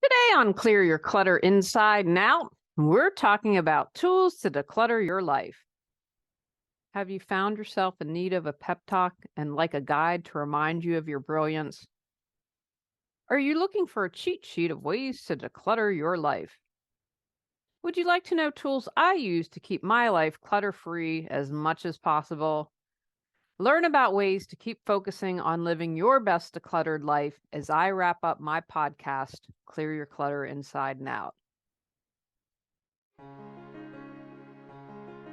Today on Clear Your Clutter Inside and Out, we're talking about tools to declutter your life. Have you found yourself in need of a pep talk and like a guide to remind you of your brilliance? Are you looking for a cheat sheet of ways to declutter your life? Would you like to know tools I use to keep my life clutter-free as much as possible? Learn about ways to keep focusing on living your best decluttered life as I wrap up my podcast, Clear Your Clutter Inside and Out.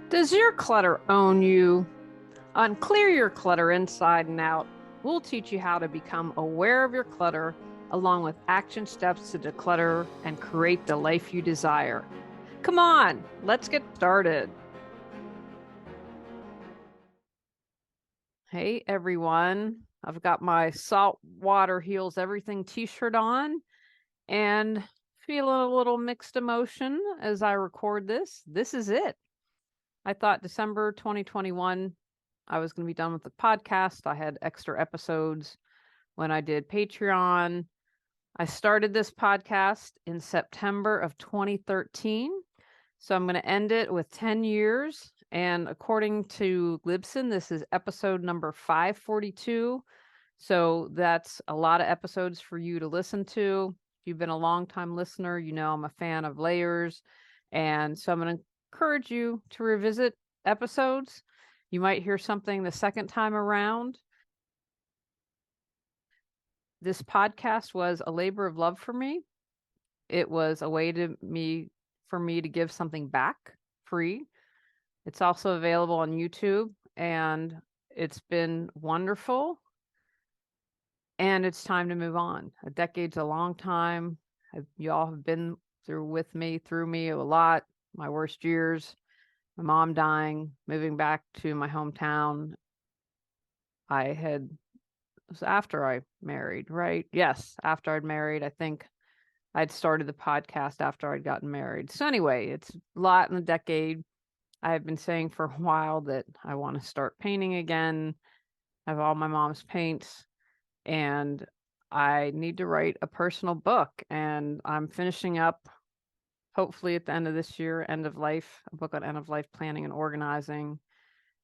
Does your clutter own you? On Clear Your Clutter Inside and Out, we'll teach you how to become aware of your clutter, along with action steps to declutter and create the life you desire. Come on, let's get started. Hey everyone, I've got my Salt Water Heals Everything t-shirt on and feeling a little mixed emotion as I record this. This is it. I thought December 2021, I was going to be done with the podcast. I had extra episodes when I did Patreon. I started this podcast in September of 2013. So I'm going to end it with 10 years. And according to Libsyn, this is episode number 542. So that's a lot of episodes for you to listen to. If you've been a long-time listener, you know I'm a fan of layers. And so I'm going to encourage you to revisit episodes. You might hear something the second time around. This podcast was a labor of love for me. It was a way for me to give something back free. It's also available on YouTube, and it's been wonderful. And it's time to move on. A decade's a long time. Y'all have been through me a lot. My worst years, my mom dying, moving back to my hometown. It was after I married, right? Yes, after I'd married. I think I'd started the podcast after I'd gotten married. So anyway, it's a lot in the decade. I've been saying for a while that I want to start painting again. I have all my mom's paints, and I need to write a personal book, and I'm finishing up, hopefully at the end of this year, a book on end of life planning and organizing,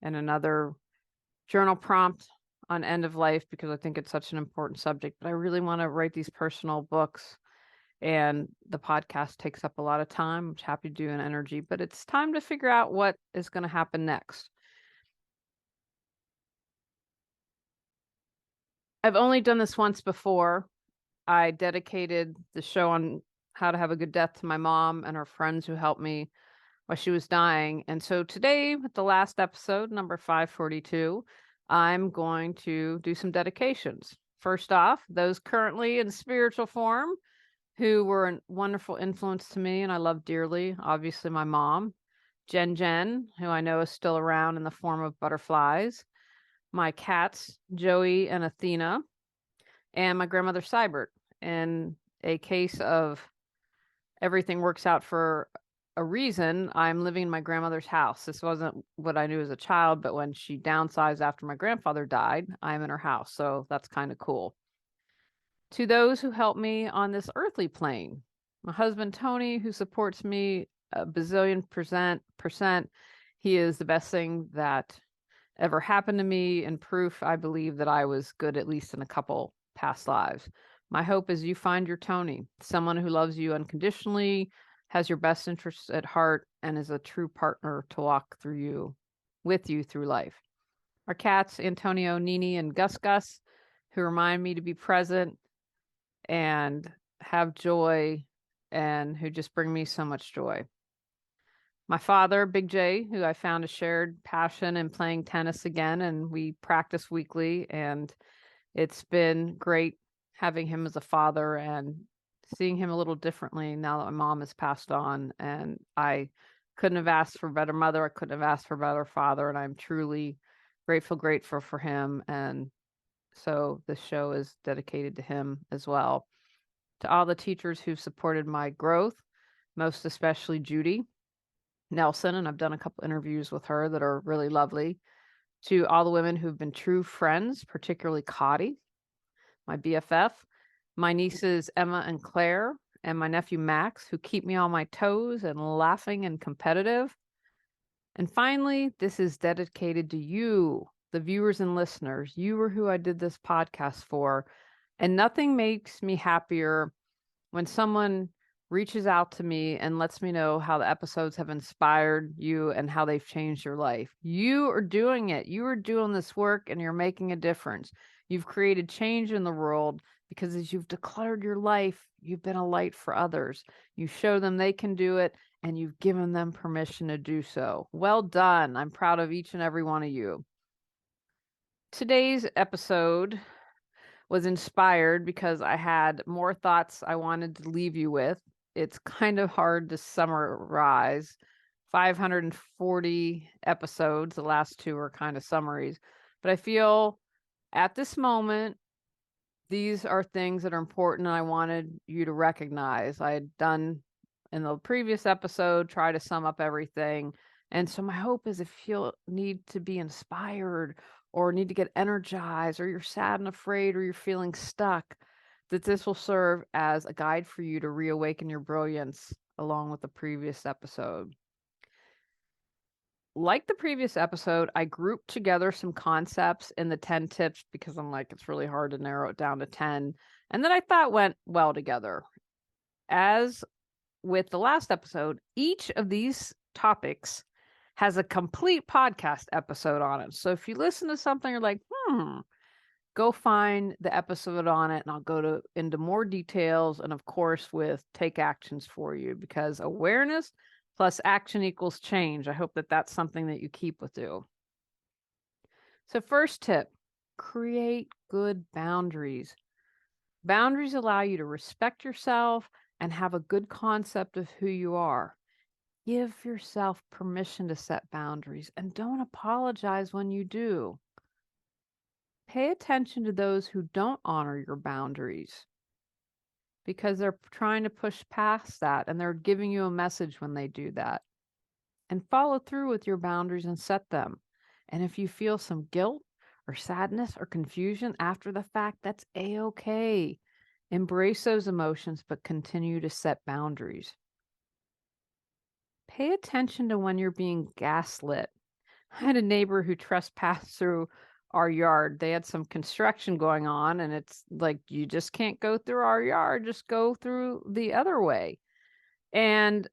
and another journal prompt on end of life because I think it's such an important subject. But I really want to write these personal books, and the podcast takes up a lot of time. I'm happy to do an energy, but it's time to figure out what is going to happen next. I've only done this once before. I dedicated the show on how to have a good death to my mom and her friends who helped me while she was dying. And so today, with the last episode, number 542, I'm going to do some dedications. First off, those currently in spiritual form who were a wonderful influence to me and I love dearly. Obviously, my mom, Jen, who I know is still around in the form of butterflies, my cats, Joey and Athena, and my grandmother, Seibert. In a case of everything works out for a reason, I'm living in my grandmother's house. This wasn't what I knew as a child, but when she downsized after my grandfather died, I'm in her house. So that's kind of cool. To those who helped me on this earthly plane, my husband, Tony, who supports me a bazillion percent. He is the best thing that ever happened to me, and proof I believe that I was good at least in a couple past lives. My hope is you find your Tony, someone who loves you unconditionally, has your best interests at heart, and is a true partner to walk with you through life. Our cats, Antonio, Nini, and Gus, who remind me to be present and have joy, and who just bring me so much joy. My father, Big J, who I found a shared passion in playing tennis again, and we practice weekly, and it's been great having him as a father and seeing him a little differently now that my mom has passed on. And I couldn't have asked for a better mother. I couldn't have asked for a better father, and I'm truly grateful for him. And so this show is dedicated to him as well. To all the teachers who've supported my growth, most especially Judy Nelson, and I've done a couple interviews with her that are really lovely. To all the women who've been true friends, particularly Cotty, my BFF, my nieces Emma and Claire, and my nephew Max, who keep me on my toes and laughing and competitive. And finally, this is dedicated to you, the viewers and listeners. You are who I did this podcast for. And nothing makes me happier when someone reaches out to me and lets me know how the episodes have inspired you and how they've changed your life. You are doing it. You are doing this work and you're making a difference. You've created change in the world because as you've decluttered your life, you've been a light for others. You show them they can do it and you've given them permission to do so. Well done. I'm proud of each and every one of you. Today's episode was inspired because I had more thoughts I wanted to leave you with. It's kind of hard to summarize. 540 episodes, the last two are kind of summaries, but I feel at this moment, these are things that are important and I wanted you to recognize. I had done in the previous episode, try to sum up everything. And so my hope is if you need to be inspired or need to get energized or you're sad and afraid or you're feeling stuck, that this will serve as a guide for you to reawaken your brilliance along with the previous episode. Like the previous episode, I grouped together some concepts in the 10 tips because I'm like, it's really hard to narrow it down to 10. And then I thought went well together. As with the last episode, each of these topics has a complete podcast episode on it. So if you listen to something, you're like, go find the episode on it and I'll go into more details and of course with take actions for you because awareness plus action equals change. I hope that that's something that you keep with you. So first tip, create good boundaries. Boundaries allow you to respect yourself and have a good concept of who you are. Give yourself permission to set boundaries and don't apologize when you do. Pay attention to those who don't honor your boundaries because they're trying to push past that and they're giving you a message when they do that. And follow through with your boundaries and set them. And if you feel some guilt or sadness or confusion after the fact, that's a-okay. Embrace those emotions, but continue to set boundaries. Pay attention to when you're being gaslit. I had a neighbor who trespassed through our yard. They had some construction going on, and it's like, you just can't go through our yard, just go through the other way. And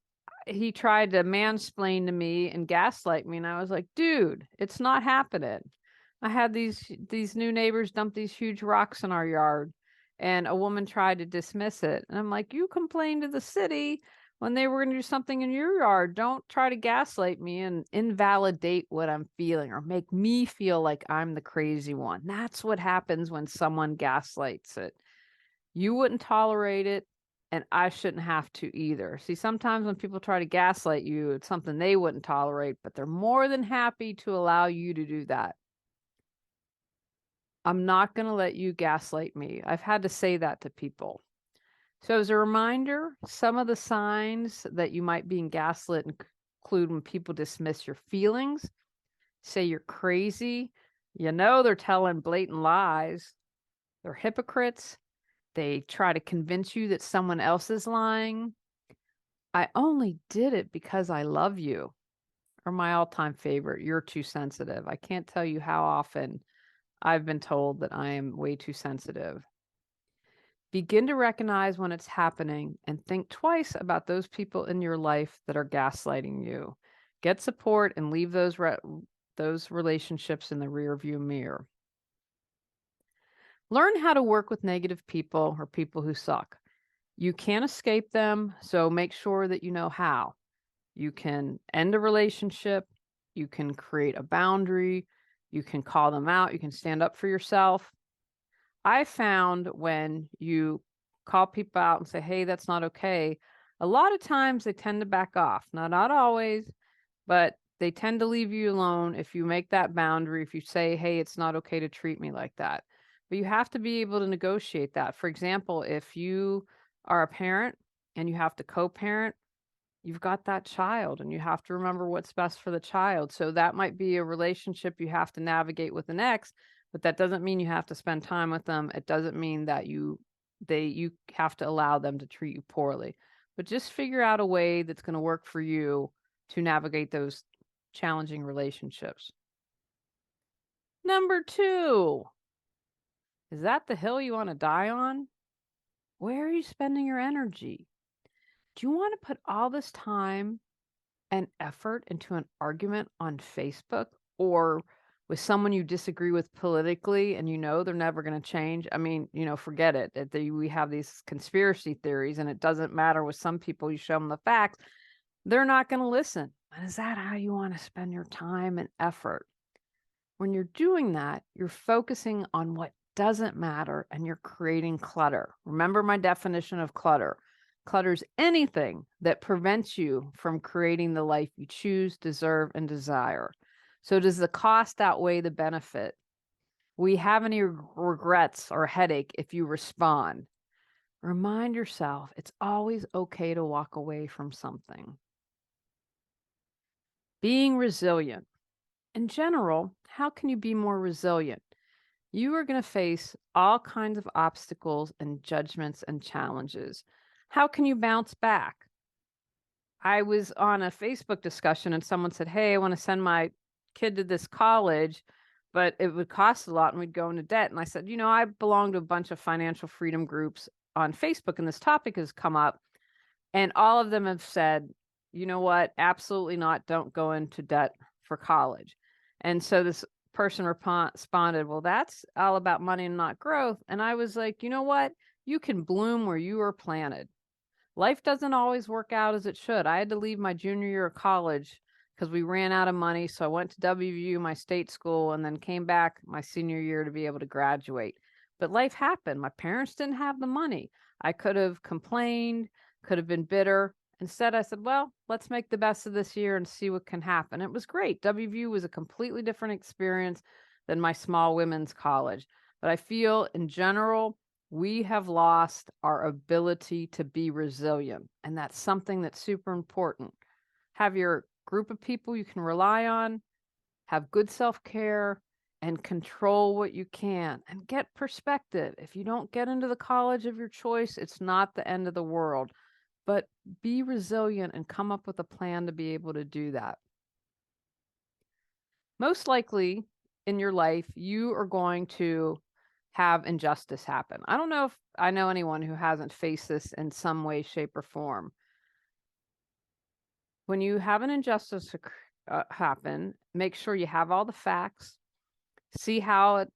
he tried to mansplain to me and gaslight me, and I was like, dude, it's not happening. I had these new neighbors dump these huge rocks in our yard, and a woman tried to dismiss it. And I'm like, you complained to the city when they were going to do something in your yard. Don't try to gaslight me and invalidate what I'm feeling or make me feel like I'm the crazy one. That's what happens when someone gaslights it. You wouldn't tolerate it, and I shouldn't have to either. See, sometimes when people try to gaslight you, it's something they wouldn't tolerate, but they're more than happy to allow you to do that. I'm not going to let you gaslight me. I've had to say that to people. So as a reminder, some of the signs that you might be gaslit include when people dismiss your feelings, say you're crazy, they're telling blatant lies, they're hypocrites, they try to convince you that someone else is lying. I only did it because I love you. Or my all-time favorite, you're too sensitive. I can't tell you how often I've been told that I am way too sensitive. Begin to recognize when it's happening and think twice about those people in your life that are gaslighting you. Get support and leave those relationships in the rearview mirror. Learn how to work with negative people or people who suck. You can't escape them, so make sure that you know how. You can end a relationship, you can create a boundary, you can call them out, you can stand up for yourself. I found when you call people out and say, hey, that's not okay, a lot of times they tend to back off. Now, not always, but they tend to leave you alone if you make that boundary, if you say, hey, it's not okay to treat me like that. But you have to be able to negotiate that. For example, if you are a parent and you have to co-parent, you've got that child and you have to remember what's best for the child. So that might be a relationship you have to navigate with an ex, but that doesn't mean you have to spend time with them. It doesn't mean that you you have to allow them to treat you poorly. But just figure out a way that's going to work for you to navigate those challenging relationships. Number 2, is that the hill you want to die on? Where are you spending your energy? Do you want to put all this time and effort into an argument on Facebook or with someone you disagree with politically and you know they're never going to change? I mean, forget it. We have these conspiracy theories and it doesn't matter with some people, you show them the facts, they're not going to listen. And is that how you want to spend your time and effort? When you're doing that, you're focusing on what doesn't matter and you're creating clutter. Remember my definition of clutter. Clutter is anything that prevents you from creating the life you choose, deserve, and desire. So does the cost outweigh the benefit? Will you have any regrets or headache if you respond? Remind yourself it's always okay to walk away from something. Being resilient. In general, how can you be more resilient? You are going to face all kinds of obstacles and judgments and challenges. How can you bounce back? I was on a Facebook discussion and someone said, "Hey, I want to send my kid to this college, but it would cost a lot and we'd go into debt." And I said, I belong to a bunch of financial freedom groups on Facebook and this topic has come up. And all of them have said, you know what? Absolutely not. Don't go into debt for college. And so this person responded, "Well, that's all about money and not growth." And I was like, you know what? You can bloom where you are planted. Life doesn't always work out as it should. I had to leave my junior year of college because we ran out of money. So I went to WVU, my state school, and then came back my senior year to be able to graduate. But life happened. My parents didn't have the money. I could have complained, could have been bitter. Instead, I said, well, let's make the best of this year and see what can happen. It was great. WVU was a completely different experience than my small women's college. But I feel in general, we have lost our ability to be resilient. And that's something that's super important. Have your group of people you can rely on, have good self-care, and control what you can and get perspective. If you don't get into the college of your choice, it's not the end of the world. But be resilient and come up with a plan to be able to do that. Most likely in your life, you are going to have injustice happen. I don't know if I know anyone who hasn't faced this in some way, shape, or form. When you have an injustice happen, make sure you have all the facts, see how it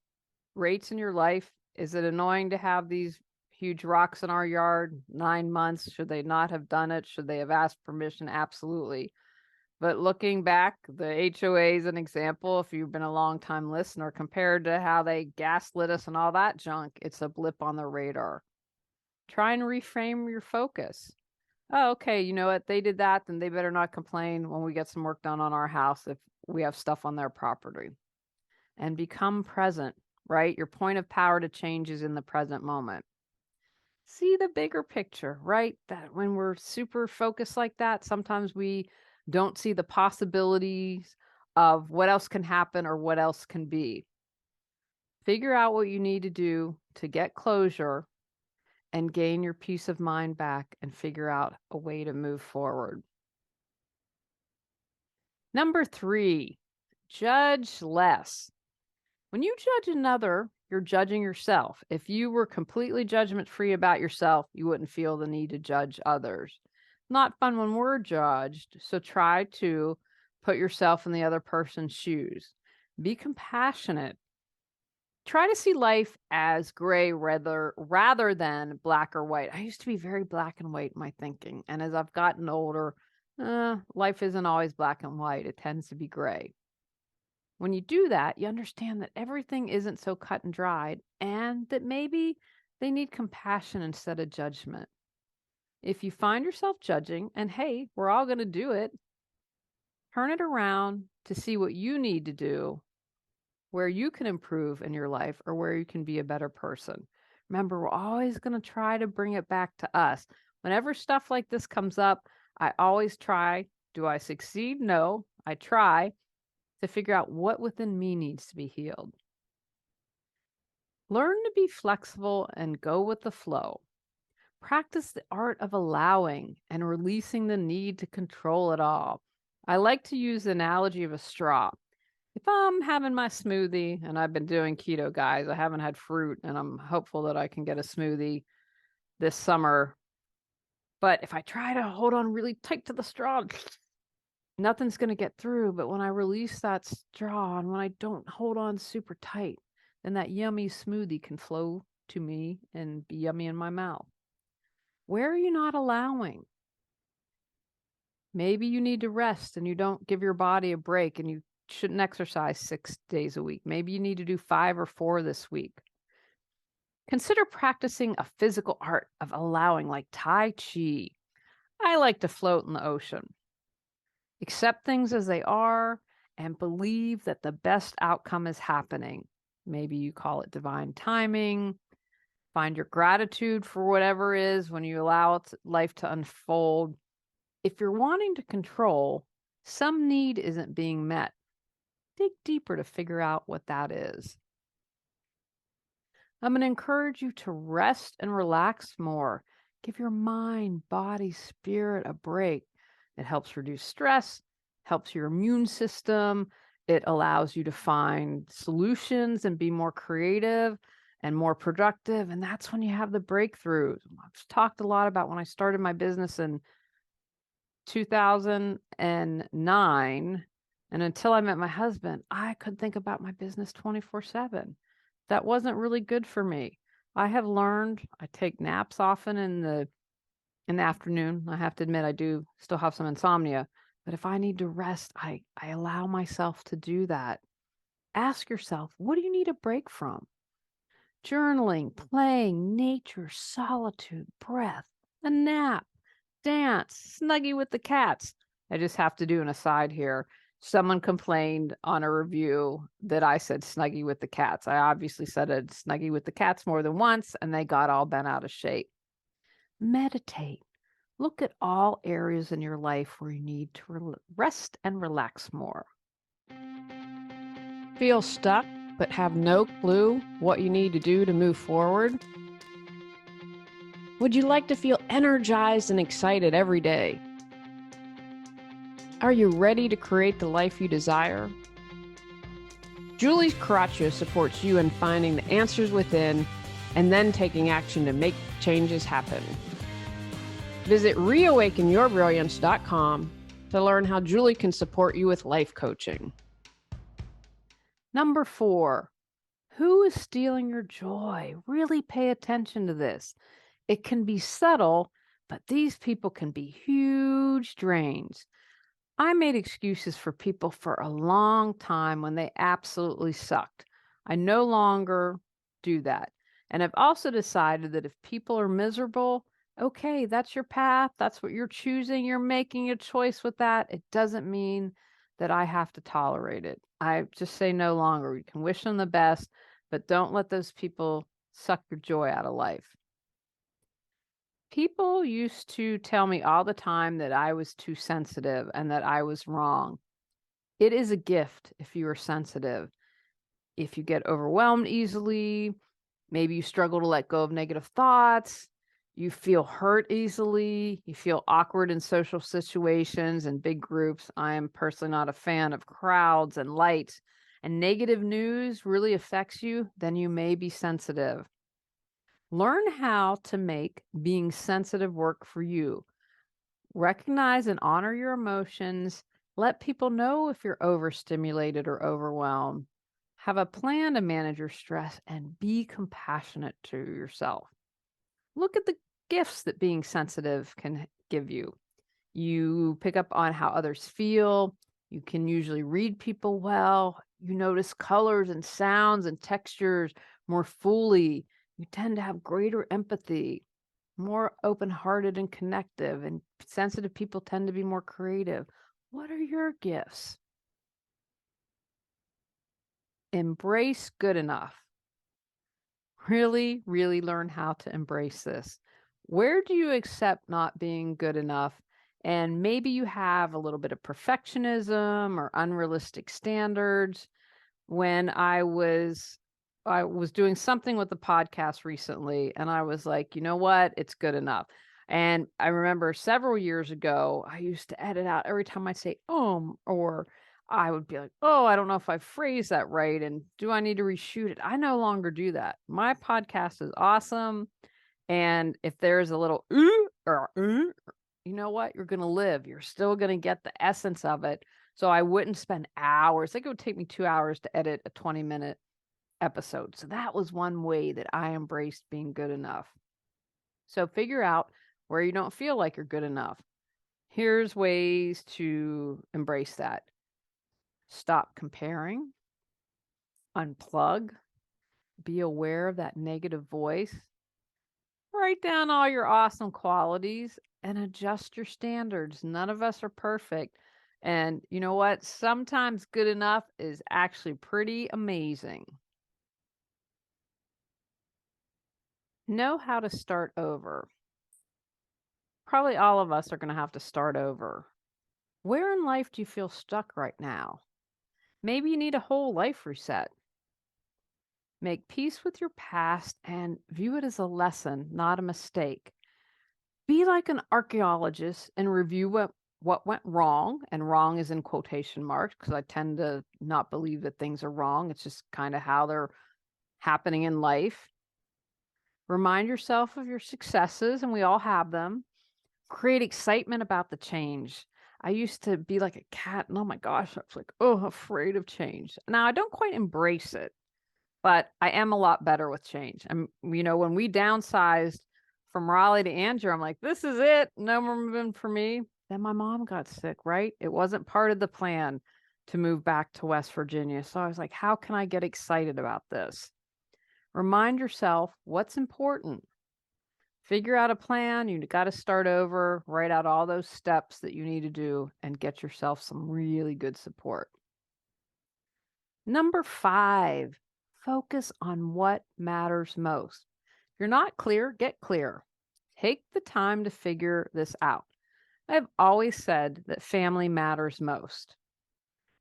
rates in your life. Is it annoying to have these huge rocks in our yard? 9 months. Should they not have done it? Should they have asked permission? Absolutely. But looking back, the HOA is an example. If you've been a long time listener, compared to how they gaslit us and all that junk, it's a blip on the radar. Try and reframe your focus. Oh, okay. You know what? They did that, then they better not complain when we get some work done on our house if we have stuff on their property. And become present, right? Your point of power to change is in the present moment. See the bigger picture, right? That when we're super focused like that, sometimes we don't see the possibilities of what else can happen or what else can be. Figure out what you need to do to get closure and gain your peace of mind back and figure out a way to move forward. Number 3, judge less. When you judge another, you're judging yourself. If you were completely judgment-free about yourself, you wouldn't feel the need to judge others. Not fun when we're judged, so try to put yourself in the other person's shoes. Be compassionate. Try to see life as gray rather than black or white. I used to be very black and white in my thinking, and as I've gotten older, life isn't always black and white. It tends to be gray. When you do that, you understand that everything isn't so cut and dried and that maybe they need compassion instead of judgment. If you find yourself judging, and hey, we're all going to do it, turn it around to see what you need to do, where you can improve in your life or where you can be a better person. Remember, we're always going to try to bring it back to us. Whenever stuff like this comes up, I always try. Do I succeed? No, I try to figure out what within me needs to be healed. Learn to be flexible and go with the flow. Practice the art of allowing and releasing the need to control it all. I like to use the analogy of a straw. If I'm having my smoothie, and I've been doing keto, guys, I haven't had fruit, and I'm hopeful that I can get a smoothie this summer. But if I try to hold on really tight to the straw, nothing's going to get through. But when I release that straw and when I don't hold on super tight, then that yummy smoothie can flow to me and be yummy in my mouth. Where are you not allowing? Maybe you need to rest and you don't give your body a break and you shouldn't exercise 6 days a week. Maybe you need to do 5 or 4 this week. Consider practicing a physical art of allowing, like Tai Chi. I like to float in the ocean. Accept things as they are and believe that the best outcome is happening. Maybe you call it divine timing. Find your gratitude for whatever is when you allow life to unfold. If you're wanting to control, some need isn't being met. Dig deeper to figure out what that is. I'm going to encourage you to rest and relax more. Give your mind, body, spirit a break. It helps reduce stress, helps your immune system. It allows you to find solutions and be more creative and more productive. And that's when you have the breakthroughs. I've talked a lot about when I started my business in 2009. And until I met my husband, I could think about my business 24/7. That wasn't really good for me. I have learned, I take naps often in the afternoon. I have to admit I do still have some insomnia, but if I need to rest, I allow myself to do that. Ask yourself, what do you need a break from? Journaling, playing, nature, solitude, breath, a nap, dance, snuggie with the cats. I just have to do an aside here. Someone complained on a review that I said snuggie with the cats. I obviously said a snuggie with the cats more than once, and they got all bent out of shape. Meditate. Look at all areas in your life where you need to rest and relax more. Feel stuck, but have no clue what you need to do to move forward? Would you like to feel energized and excited every day? Are you ready to create the life you desire? Julie Coraccio supports you in finding the answers within and then taking action to make changes happen. Visit reawakenyourbrilliance.com to learn how Julie can support you with life coaching. Number 4, who is stealing your joy? Really pay attention to this. It can be subtle, but these people can be huge drains. I made excuses for people for a long time when they absolutely sucked. I no longer do that. And I've also decided that if people are miserable, okay, that's your path. That's what you're choosing. You're making a choice with that. It doesn't mean that I have to tolerate it. I just say no longer. You can wish them the best, but don't let those people suck your joy out of life. People used to tell me all the time that I was too sensitive and that I was wrong. It is a gift if you are sensitive. If you get overwhelmed easily, maybe you struggle to let go of negative thoughts, you feel hurt easily, you feel awkward in social situations and big groups. I am personally not a fan of crowds and lights, and negative news really affects you, then you may be sensitive. Learn how to make being sensitive work for you. Recognize and honor your emotions. Let people know if you're overstimulated or overwhelmed. Have a plan to manage your stress and be compassionate to yourself. Look at the gifts that being sensitive can give you. You pick up on how others feel. You can usually read people well. You notice colors and sounds and textures more fully. You tend to have greater empathy, more open-hearted and connective, and sensitive people tend to be more creative. What are your gifts? Embrace good enough. Really, really learn how to embrace this. Where do you accept not being good enough? And maybe you have a little bit of perfectionism or unrealistic standards. When I was I was doing something with the podcast recently, and I was like, you know what? It's good enough. And I remember several years ago, I used to edit out every time I say or I would be like, oh, I don't know if I phrased that right. And do I need to reshoot it? I no longer do that. My podcast is awesome. And if there's a little or you know what? You're going to live. You're still going to get the essence of it. So I wouldn't spend hours. Like it would take me 2 hours to edit a 20-minute episode. So that was one way that I embraced being good enough. So figure out where you don't feel like you're good enough. Here's ways to embrace that. Stop comparing, unplug, be aware of that negative voice, write down all your awesome qualities and adjust your standards. None of us are perfect. And you know what? Sometimes good enough is actually pretty amazing. Know how to start over. Probably all of us are going to have to start over. Where in life do you feel stuck right now? Maybe you need a whole life reset. Make peace with your past and view it as a lesson, not a mistake. Be like an archaeologist and review what went wrong, and wrong is in quotation marks because I tend to not believe that things are wrong. It's just kind of how they're happening in life. Remind yourself of your successes, and we all have them. Create excitement about the change. I used to be like a cat, and oh my gosh, I was like, oh, afraid of change. Now I don't quite embrace it, but I am a lot better with change. When we downsized from Raleigh to Andrew, I'm like, this is it. No more moving for me. Then my mom got sick, right? It wasn't part of the plan to move back to West Virginia. So I was like, how can I get excited about this? Remind yourself what's important. Figure out a plan. You got to start over, write out all those steps that you need to do, and get yourself some really good support. Number 5, focus on what matters most. If you're not clear, get clear. Take the time to figure this out. I've always said that family matters most.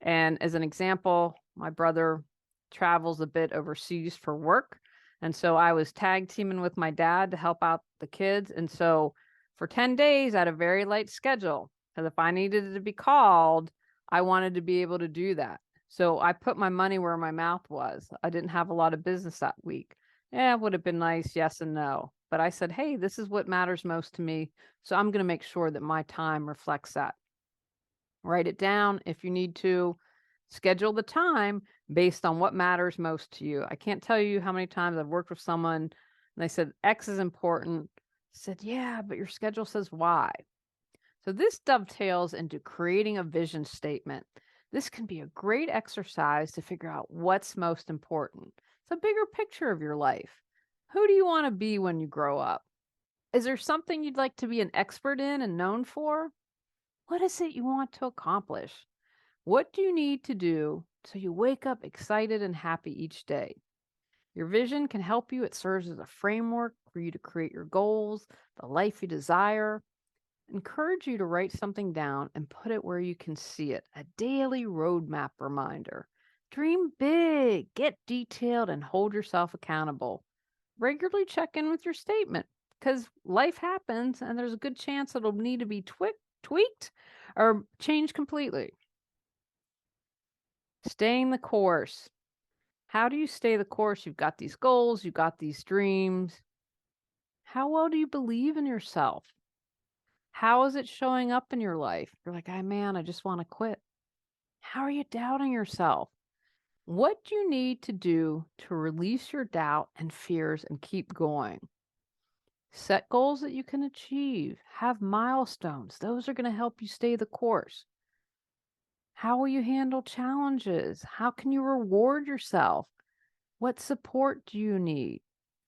And as an example, my brother travels a bit overseas for work. And so I was tag teaming with my dad to help out the kids. And so for 10 days, I had a very light schedule because if I needed to be called, I wanted to be able to do that. So I put my money where my mouth was. I didn't have a lot of business that week. Yeah, it would have been nice, yes and no. But I said, hey, this is what matters most to me. So I'm going to make sure that my time reflects that. Write it down if you need to. Schedule the time based on what matters most to you. I can't tell you how many times I've worked with someone and they said X is important. I said, yeah, but your schedule says Y. So this dovetails into creating a vision statement. This can be a great exercise to figure out what's most important. It's a bigger picture of your life. Who do you want to be when you grow up? Is there something you'd like to be an expert in and known for? What is it you want to accomplish? What do you need to do so you wake up excited and happy each day? Your vision can help you. It serves as a framework for you to create your goals, the life you desire. Encourage you to write something down and put it where you can see it, a daily roadmap reminder. Dream big, get detailed, and hold yourself accountable. Regularly check in with your statement because life happens and there's a good chance it'll need to be tweaked or changed completely. Staying the course. How do you stay the course? You've got these goals, you've got these dreams. How well do you believe in yourself? How is it showing up in your life? You're like, oh man, I just want to quit. How are you doubting yourself? What do you need to do to release your doubt and fears and keep going? Set goals that you can achieve. Have milestones. Those are going to help you stay the course. How will you handle challenges? How can you reward yourself? What support do you need?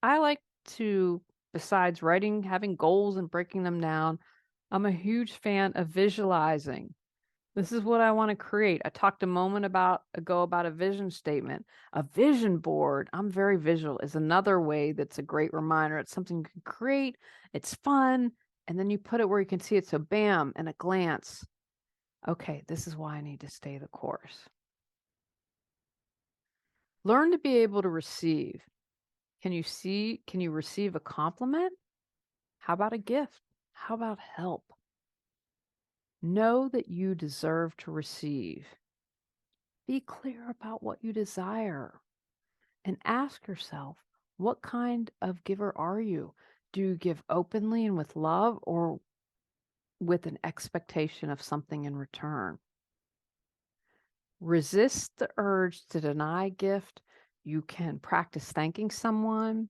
I like to, besides writing, having goals and breaking them down, I'm a huge fan of visualizing. This is what I want to create. I talked a moment ago about a vision statement. A vision board, I'm very visual, is another way that's a great reminder. It's something you can create, it's fun, and then you put it where you can see it. So bam, in a glance. Okay, this is why I need to stay the course. Learn to be able to receive. Can you receive a compliment? How about a gift? How about help? Know that you deserve to receive. Be clear about what you desire and ask yourself, what kind of giver are you? Do you give openly and with love, or with an expectation of something in return? Resist the urge to deny a gift. You can practice thanking someone.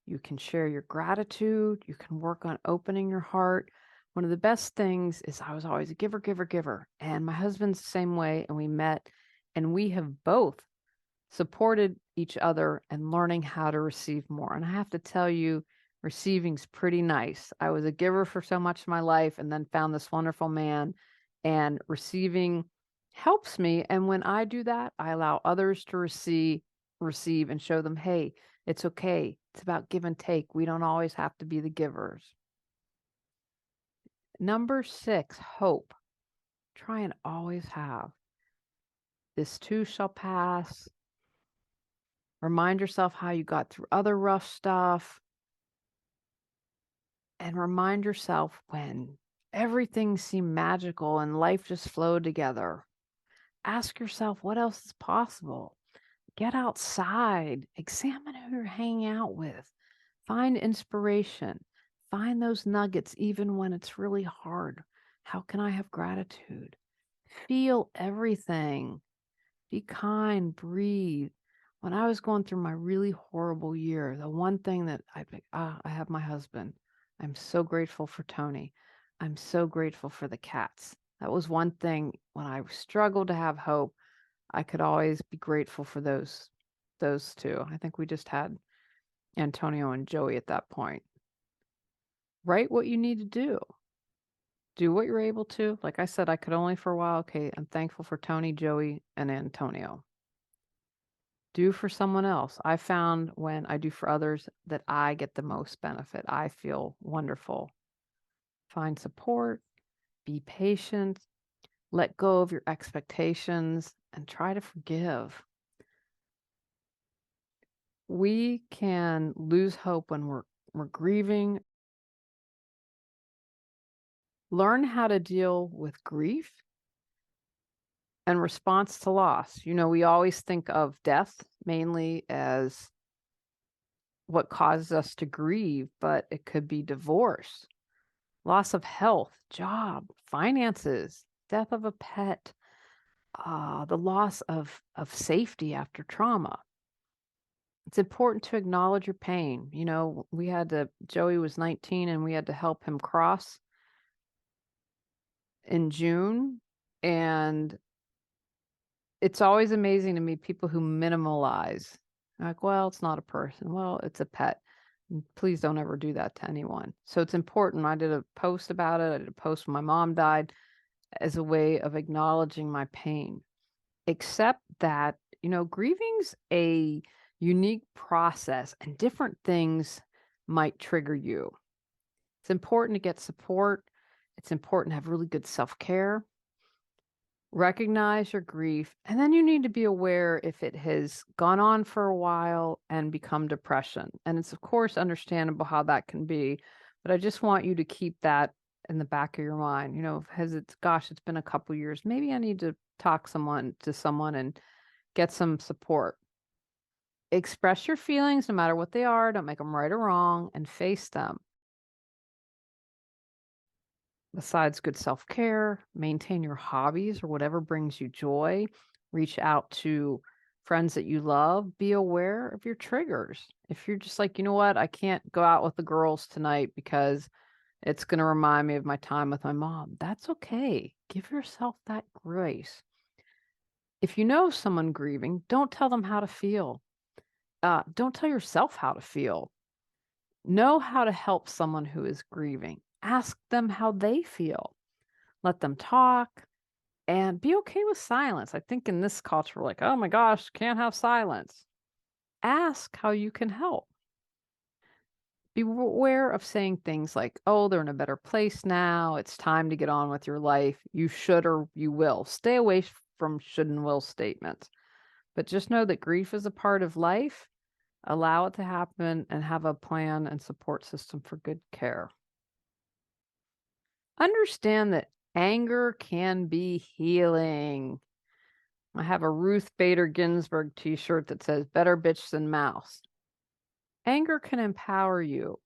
You can share your gratitude. You can work on opening your heart. One of the best things is I was always a giver, giver, giver. And my husband's the same way. And we met and we have both supported each other and learning how to receive more. And I have to tell you, receiving's pretty nice. I was a giver for so much of my life and then found this wonderful man, and receiving helps me. And when I do that, I allow others to receive and show them, hey, it's okay. It's about give and take. We don't always have to be the givers. Number 6, hope. Try and always have. This too shall pass. Remind yourself how you got through other rough stuff. And remind yourself when everything seemed magical and life just flowed together. Ask yourself what else is possible. Get outside. Examine who you're hanging out with. Find inspiration. Find those nuggets even when it's really hard. How can I have gratitude? Feel everything. Be kind. Breathe. When I was going through my really horrible year, the one thing that I have my husband. I'm so grateful for Tony. I'm so grateful for the cats. That was one thing when I struggled to have hope. I could always be grateful for those two. I think we just had Antonio and Joey at that point. Write what you need to do. Do what you're able to. Like I said, I could only for a while. Okay, I'm thankful for Tony, Joey, and Antonio. Do for someone else. I found when I do for others that I get the most benefit. I feel wonderful. Find support, be patient, let go of your expectations, and try to forgive. We can lose hope when we're grieving. Learn how to deal with grief and response to loss. We always think of death mainly as what causes us to grieve, but it could be divorce, loss of health, job, finances, death of a pet, the loss of safety after trauma. It's important to acknowledge your pain. Joey was 19 and we had to help him cross in June. And it's always amazing to me people who minimalize. Like, well, it's not a person. Well, it's a pet. Please don't ever do that to anyone. So it's important. I did a post about it. I did a post when my mom died as a way of acknowledging my pain. Except that, grieving's a unique process and different things might trigger you. It's important to get support. It's important to have really good self-care. Recognize your grief, and then you need to be aware if it has gone on for a while and become depression. And it's, of course, understandable how that can be, but I just want you to keep that in the back of your mind. It's been a couple years. Maybe I need to talk to someone and get some support. Express your feelings no matter what they are. Don't make them right or wrong, and face them. Besides good self-care, maintain your hobbies or whatever brings you joy. Reach out to friends that you love. Be aware of your triggers. If you're just like, you know what, I can't go out with the girls tonight because it's going to remind me of my time with my mom. That's okay. Give yourself that grace. If you know someone grieving, don't tell them how to feel. Don't tell yourself how to feel. Know how to help someone who is grieving. Ask them how they feel. Let them talk and be okay with silence. I think in this culture, we're like, oh my gosh, can't have silence. Ask how you can help. Be aware of saying things like, oh, they're in a better place now. It's time to get on with your life. You should or you will. Stay away from should and will statements. But just know that grief is a part of life. Allow it to happen and have a plan and support system for good care. Understand that anger can be healing. I have a Ruth Bader Ginsburg t-shirt that says better bitch than mouse. Anger can empower you.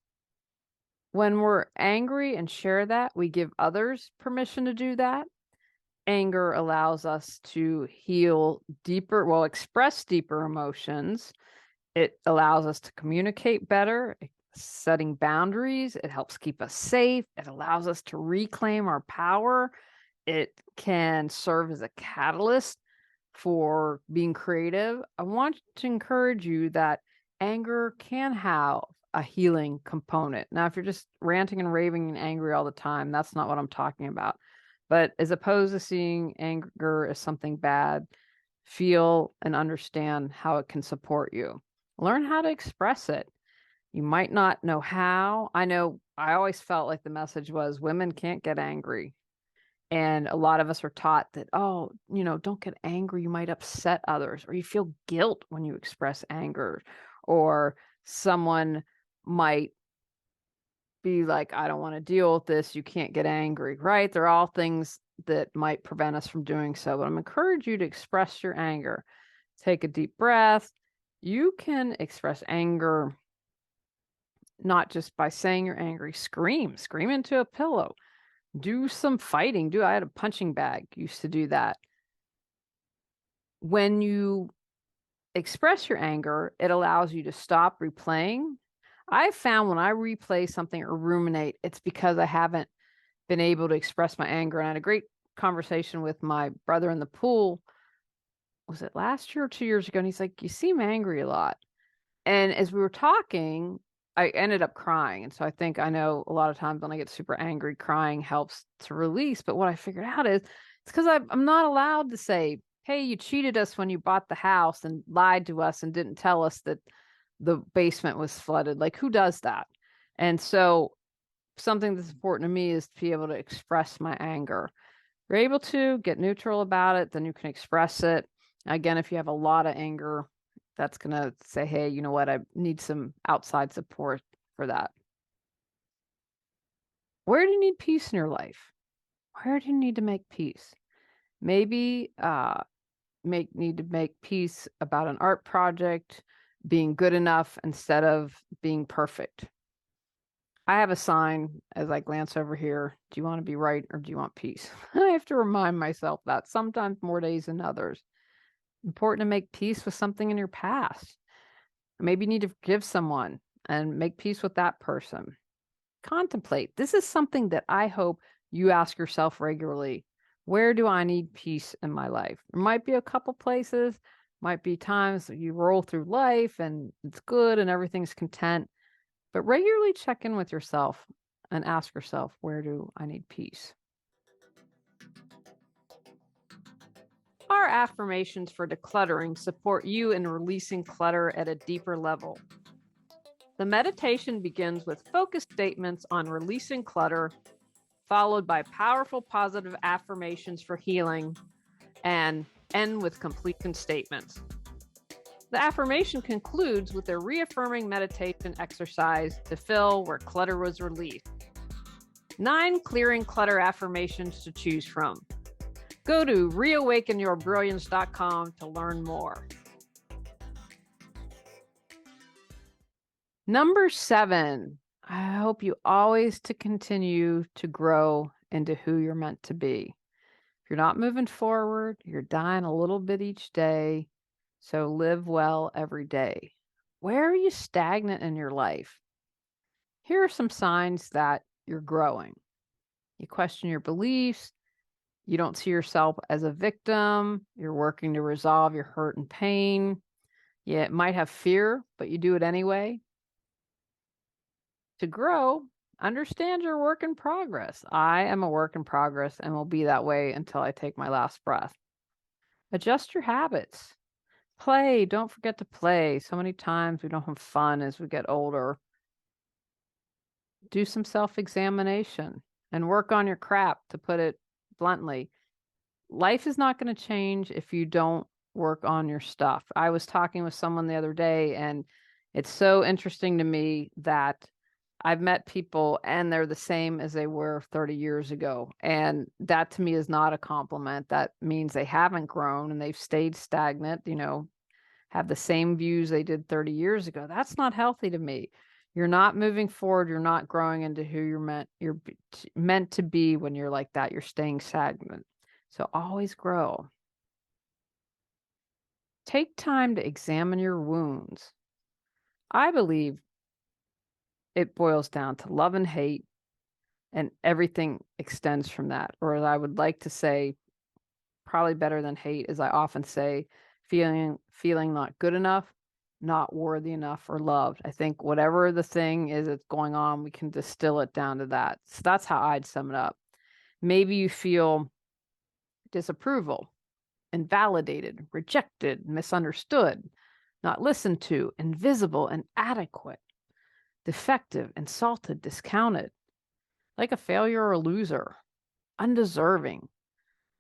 When we're angry and share that, we give others permission to do that. Anger allows us to heal deeper, express deeper emotions. It allows us to communicate better, setting boundaries. It helps keep us safe. It allows us to reclaim our power. It can serve as a catalyst for being creative. I want to encourage you that anger can have a healing component. Now, if you're just ranting and raving and angry all the time, that's not what I'm talking about. But as opposed to seeing anger as something bad, feel and understand how it can support you. Learn how to express it. You might not know how. I know I always felt like the message was women can't get angry. And a lot of us are taught that, oh, don't get angry. You might upset others, or you feel guilt when you express anger, or someone might be like, I don't want to deal with this. You can't get angry, right? They're all things that might prevent us from doing so. But I'm encouraging you to express your anger. Take a deep breath. You can express anger not just by saying you're angry. Scream into a pillow. Do some fighting. I had a punching bag, used to do that. When you express your anger, it allows you to stop replaying. I found when I replay something or ruminate, it's because I haven't been able to express my anger. And I had a great conversation with my brother in the pool. Was it last year or 2 years ago? And he's like, you seem angry a lot. And as we were talking, I ended up crying. And so I know a lot of times when I get super angry, crying helps to release. But what I figured out is it's because I'm not allowed to say, hey, you cheated us when you bought the house and lied to us and didn't tell us that the basement was flooded. Like, who does that? And so something that's important to me is to be able to express my anger. If you're able to get neutral about it, then you can express it. Again, if you have a lot of anger, that's going to say, hey, you know what? I need some outside support for that. Where do you need peace in your life? Where do you need to make peace? Maybe need to make peace about an art project, being good enough instead of being perfect. I have a sign as I glance over here. Do you want to be right or do you want peace? I have to remind myself that sometimes more days than others. Important to make peace with something in your past. Maybe you need to forgive someone and make peace with that person. Contemplate. This is something that I hope you ask yourself regularly. Where do I need peace in my life? There might be a couple places, might be times that you roll through life and it's good and everything's content, but regularly check in with yourself and ask yourself, where do I need peace? Our affirmations for decluttering support you in releasing clutter at a deeper level. The meditation begins with focused statements on releasing clutter, followed by powerful positive affirmations for healing, and end with completion statements. The affirmation concludes with a reaffirming meditation exercise to fill where clutter was released. 9 clearing clutter affirmations to choose from. Go to reawakenyourbrilliance.com to learn more. Number 7, I hope you always to continue to grow into who you're meant to be. If you're not moving forward, you're dying a little bit each day. So live well every day. Where are you stagnant in your life? Here are some signs that you're growing. You question your beliefs. You don't see yourself as a victim. You're working to resolve your hurt and pain. You might have fear, but you do it anyway. To grow, understand your work in progress. I am a work in progress and will be that way until I take my last breath. Adjust your habits. Play. Don't forget to play. So many times we don't have fun as we get older. Do some self-examination and work on your crap, to put it bluntly. Life is not going to change if you don't work on your stuff. I was talking with someone the other day, and it's so interesting to me that I've met people and they're the same as they were 30 years ago. And that to me is not a compliment. That means they haven't grown and they've stayed stagnant, have the same views they did 30 years ago. That's not healthy to me. You're not moving forward. You're not growing into who you're meant to be when you're like that. You're staying stagnant. So always grow. Take time to examine your wounds. I believe it boils down to love and hate, and everything extends from that. Or as I would like to say, probably better than hate, as I often say, feeling not good enough, not worthy enough, or loved. I think whatever the thing is that's going on, we can distill it down to that. So that's how I'd sum it up. Maybe you feel disapproval, invalidated, rejected, misunderstood, not listened to, invisible, inadequate, defective, insulted, discounted, like a failure or a loser, undeserving,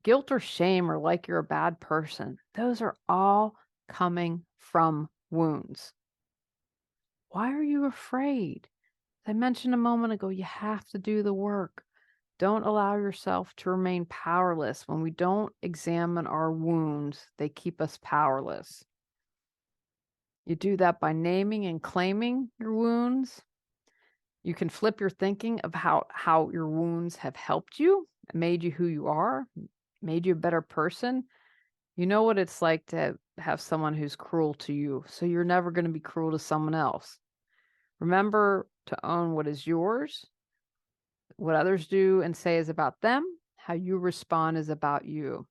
guilt or shame, or like you're a bad person. Those are all coming from wounds. Why are you afraid? As I mentioned a moment ago, you have to do the work. Don't allow yourself to remain powerless. When we don't examine our wounds, they keep us powerless. You do that by naming and claiming your wounds. You can flip your thinking of how your wounds have helped you, made you who you are, made you a better person. You know what it's like to have someone who's cruel to you, so you're never going to be cruel to someone else. Remember to own what is yours. What others do and say is about them. How you respond is about you.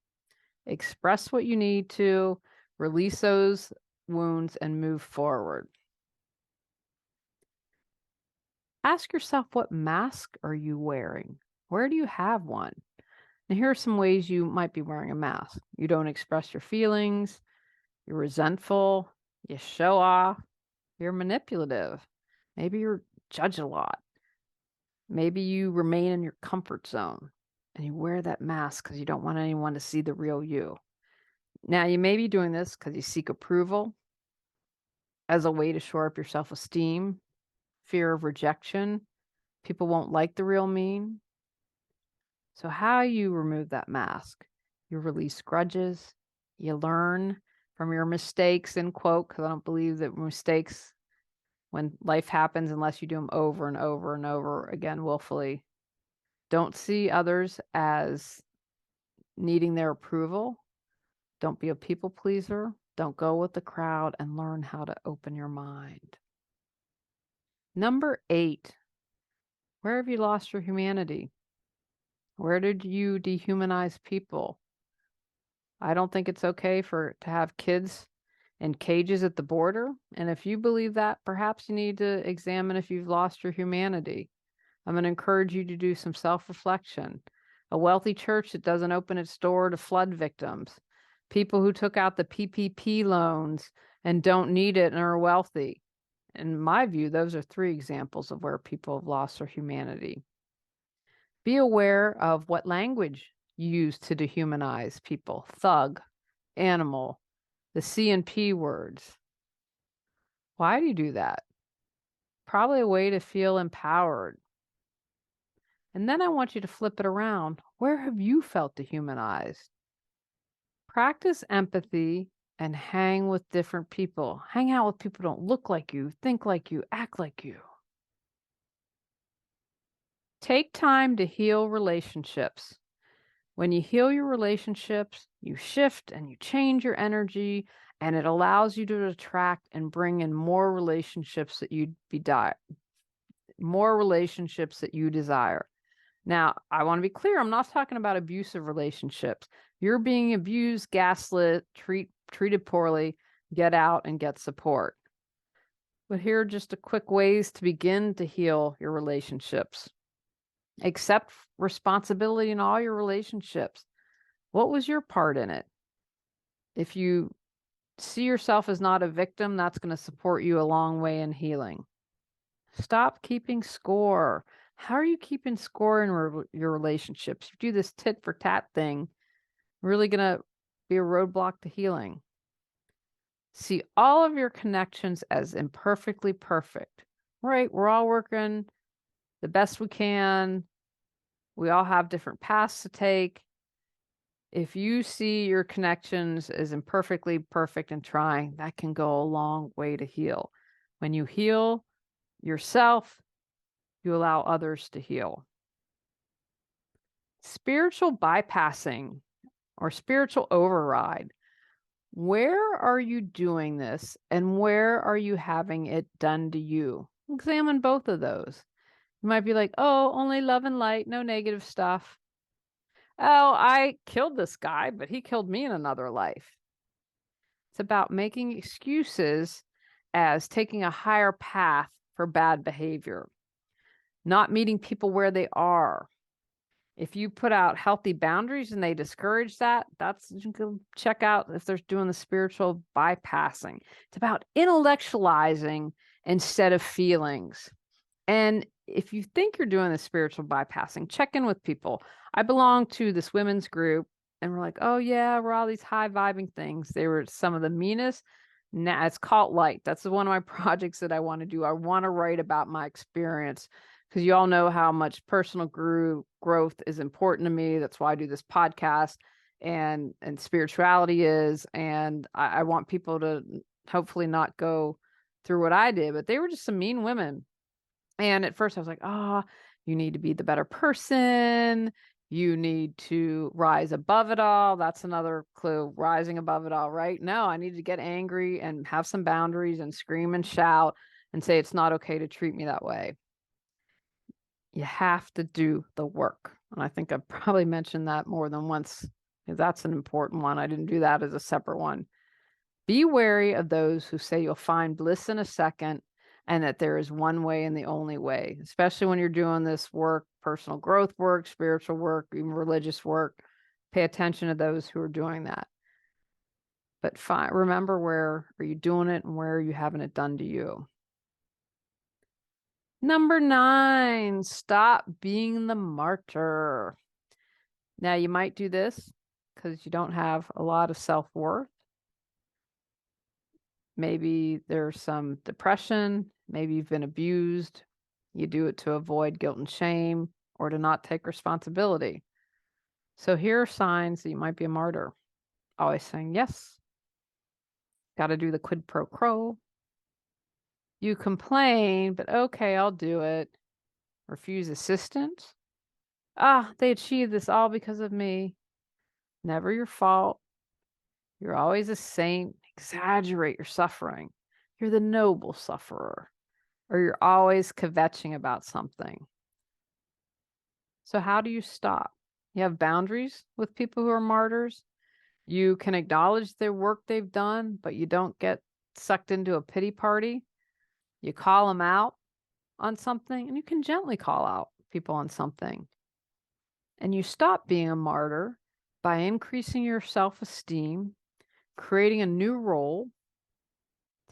Express what you need to, release those wounds, and move forward. Ask yourself, what mask are you wearing? Where do you have one? And here are some ways you might be wearing a mask. You don't express your feelings. You're resentful. You show off. You're manipulative. Maybe you judge a lot. Maybe you remain in your comfort zone and you wear that mask because you don't want anyone to see the real you. Now, you may be doing this because you seek approval as a way to shore up your self-esteem, fear of rejection. People won't like the real me. So how you remove that mask? You release grudges. You learn from your mistakes, end quote, because I don't believe that mistakes, when life happens, unless you do them over and over and over again willfully. Don't see others as needing their approval. Don't be a people pleaser. Don't go with the crowd, and learn how to open your mind. Number 8, where have you lost your humanity? Where did you dehumanize people? I don't think it's okay to have kids in cages at the border. And if you believe that, perhaps you need to examine if you've lost your humanity. I'm going to encourage you to do some self-reflection. A wealthy church that doesn't open its door to flood victims, people who took out the PPP loans and don't need it and are wealthy. In my view, those are 3 examples of where people have lost their humanity. Be aware of what language you use to dehumanize people. Thug, animal, the C and P words. Why do you do that? Probably a way to feel empowered. And then I want you to flip it around. Where have you felt dehumanized? Practice empathy and hang with different people. Hang out with people who don't look like you, think like you, act like you. Take time to heal relationships. When you heal your relationships, you shift and you change your energy, and it allows you to attract and bring in more relationships that you desire. Now, I want to be clear, I'm not talking about abusive relationships. You're being abused, gaslit, treated poorly, get out and get support. But here are just a quick ways to begin to heal your relationships. Accept responsibility in all your relationships. What was your part in it? If you see yourself as not a victim, that's going to support you a long way in healing. Stop keeping score. How are you keeping score in your relationships? You do this tit for tat thing, really going to be a roadblock to healing. See all of your connections as imperfectly perfect, right? We're all working the best we can. We all have different paths to take. If you see your connections as imperfectly perfect and trying, that can go a long way to heal. When you heal yourself, you allow others to heal. Spiritual bypassing or spiritual override. Where are you doing this and where are you having it done to you? Examine both of those. You might be like, oh, only love and light, no negative stuff. Oh, I killed this guy, but he killed me in another life. It's about making excuses as taking a higher path for bad behavior, not meeting people where they are. If you put out healthy boundaries and they discourage that, that's you can check out if they're doing the spiritual bypassing. It's about intellectualizing instead of feelings. And if you think you're doing the spiritual bypassing, check in with people. I belong to this women's group, and we're like, oh, yeah, we're all these high vibing things. They were some of the meanest. Nah, it's cult light. That's one of my projects that I want to do. I want to write about my experience because you all know how much personal growth is important to me. That's why I do this podcast and spirituality is. And I want people to hopefully not go through what I did, but they were just some mean women. And at first I was like, oh, you need to be the better person. You need to rise above it all. That's another clue, rising above it all, right? No, I need to get angry and have some boundaries and scream and shout and say it's not okay to treat me that way. You have to do the work. And I think I've probably mentioned that more than once. That's an important one. I didn't do that as a separate one. Be wary of those who say you'll find bliss in a second and that there is one way and the only way, especially when you're doing this work, personal growth work, spiritual work, even religious work. Pay attention to those who are doing that. But remember, where are you doing it and where are you having it done to you? Number 9, stop being the martyr. Now, you might do this because you don't have a lot of self-worth. Maybe there's some depression. Maybe you've been abused. You do it to avoid guilt and shame or to not take responsibility. So here are signs that you might be a martyr. Always saying yes. Got to do the quid pro quo. You complain, but okay, I'll do it. Refuse assistance. They achieved this all because of me. Never your fault. You're always a saint. Exaggerate your suffering. You're the noble sufferer. Or you're always kvetching about something. So how do you stop? You have boundaries with people who are martyrs. You can acknowledge their work they've done, but you don't get sucked into a pity party. You call them out on something, and you can gently call out people on something. And you stop being a martyr by increasing your self-esteem, creating a new role,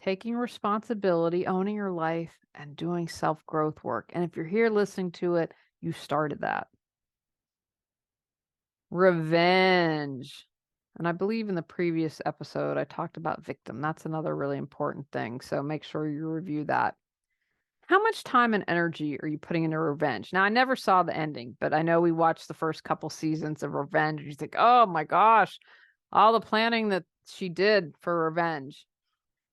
taking responsibility, owning your life, and doing self-growth work. And if you're here listening to it, you started that. Revenge. And I believe in the previous episode, I talked about victim. That's another really important thing. So make sure you review that. How much time and energy are you putting into revenge? Now, I never saw the ending, but I know we watched the first couple seasons of Revenge. And you think, oh my gosh, all the planning that she did for revenge.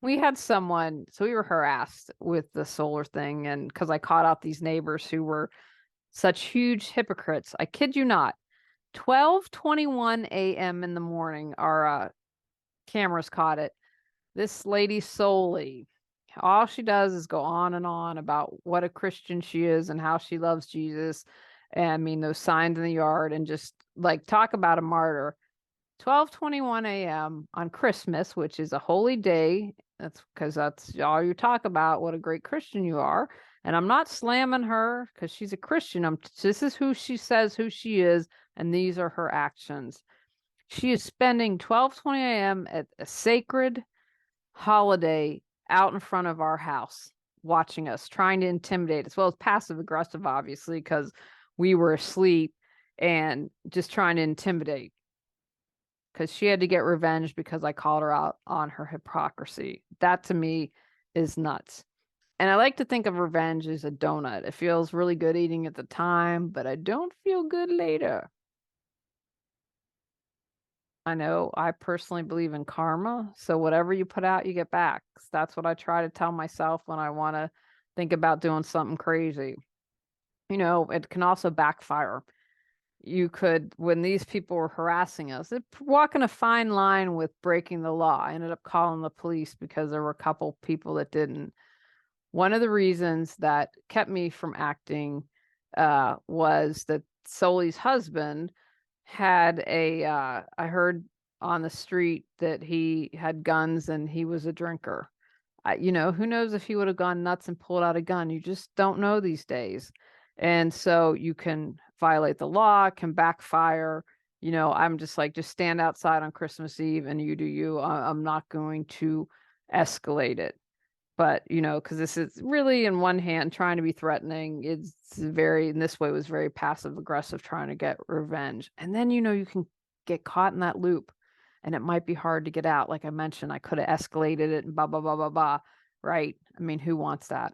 We had someone, so we were harassed with the solar thing. And because I caught out these neighbors who were such huge hypocrites. I kid you not. 12:21 a.m. in the morning, our cameras caught it. This lady solely, all she does is go on and on about what a Christian she is and how she loves Jesus. And I mean, those signs in the yard and just like talk about a martyr. 12:21 a.m. on Christmas, which is a holy day. That's because that's all you talk about, what a great Christian you are. And I'm not slamming her because she's a Christian. This is who she says who she is, and these are her actions. She is spending 12:20 a.m. at a sacred holiday out in front of our house, watching us, trying to intimidate us. Well, it's passive aggressive, obviously, because we were asleep and just trying to intimidate. because she had to get revenge because I called her out on her hypocrisy. That to me is nuts. And I like to think of revenge as a donut. It feels really good eating at the time, but I don't feel good later. I know I personally believe in karma. So whatever you put out, you get back. That's what I try to tell myself when I want to think about doing something crazy. It can also backfire. You could, when these people were harassing us, walking a fine line with breaking the law. I ended up calling the police because there were a couple people that didn't. One of the reasons that kept me from acting was that Soli's husband had I heard on the street that he had guns and he was a drinker. Who knows if he would have gone nuts and pulled out a gun? You just don't know these days. And so you can violate the law, can backfire. I'm just like, just stand outside on Christmas Eve and you do you. I'm not going to escalate it. But, because this is really, in one hand, trying to be threatening. It's in this way, was very passive aggressive, trying to get revenge. And then, you can get caught in that loop and it might be hard to get out. Like I mentioned, I could have escalated it and blah, blah, blah, blah, blah. Right. I mean, who wants that?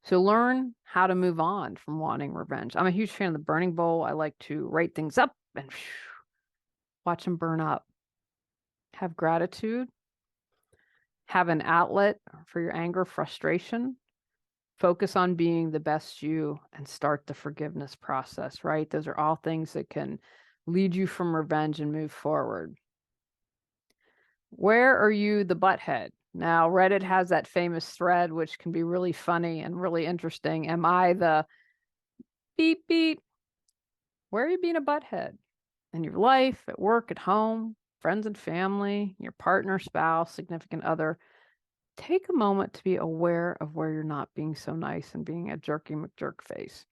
So learn how to move on from wanting revenge. I'm a huge fan of the burning bowl. I like to write things up and watch them burn up. Have gratitude. Have an outlet for your anger, frustration. Focus on being the best you and start the forgiveness process, right? Those are all things that can lead you from revenge and move forward. Where are you the butthead? Now, Reddit has that famous thread, which can be really funny and really interesting. Am I the beep, beep? Where are you being a butthead? In your life, at work, at home, friends and family, your partner, spouse, significant other. Take a moment to be aware of where you're not being so nice and being a jerky McJerk face.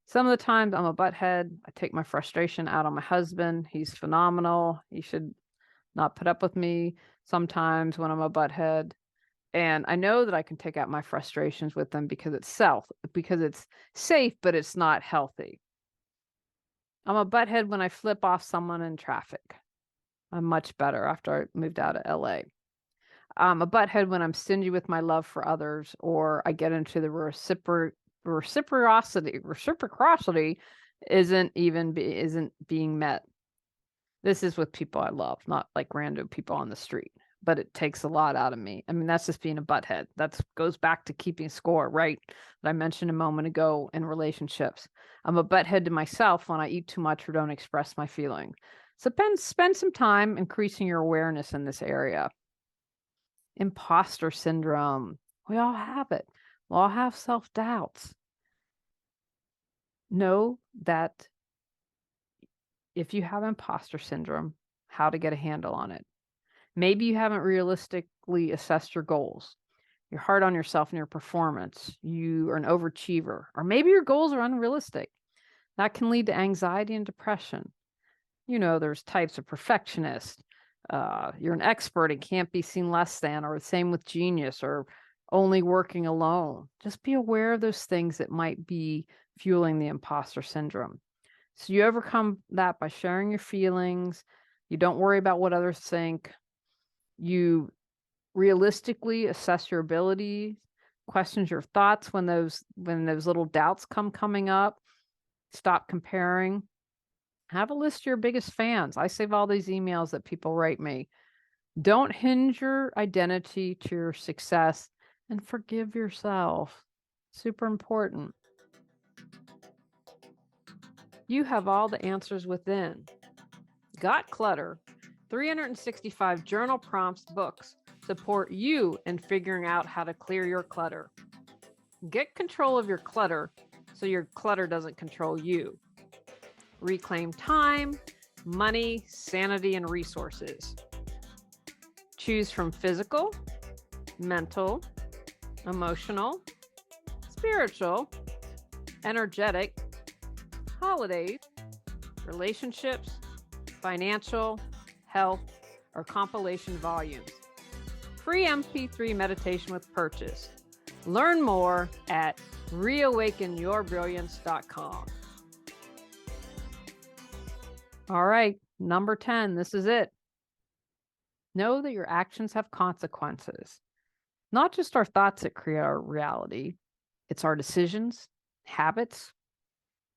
Some of the times I'm a butthead. I take my frustration out on my husband. He's phenomenal. He should not put up with me sometimes when I'm a butthead. And I know that I can take out my frustrations with them because it's safe, but it's not healthy. I'm a butthead when I flip off someone in traffic. I'm much better after I moved out of LA. I'm a butthead when I'm stingy with my love for others, or I get into the reciprocity isn't being met. This is with people I love, not like random people on the street, but it takes a lot out of me. I mean, that's just being a butthead. That goes back to keeping score, right? That I mentioned a moment ago in relationships. I'm a butthead to myself when I eat too much or don't express my feelings. So spend some time increasing your awareness in this area. Imposter syndrome. We all have it. We all have self-doubts. Know that if you have imposter syndrome, how to get a handle on it. Maybe you haven't realistically assessed your goals. You're hard on yourself and your performance. You are an overachiever. Or maybe your goals are unrealistic. That can lead to anxiety and depression. There's types of perfectionist. You're an expert and can't be seen less than, or the same with genius, or only working alone. Just be aware of those things that might be fueling the imposter syndrome. So you overcome that by sharing your feelings. You don't worry about what others think. You realistically assess your ability, questions your thoughts when those little doubts coming up. Stop comparing. Have a list of your biggest fans. I save all these emails that people write me. Don't hinge your identity to your success, and forgive yourself. Super important. You have all the answers within. Got Clutter, 365 journal prompts books support you in figuring out how to clear your clutter. Get control of your clutter so your clutter doesn't control you. Reclaim time, money, sanity, and resources. Choose from physical, mental, emotional, spiritual, energetic, holidays, relationships, financial, health, or compilation volumes. Free MP3 meditation with purchase. Learn more at reawakenyourbrilliance.com. All right, number 10, this is it. Know that your actions have consequences. Not just our thoughts that create our reality, it's our decisions, habits,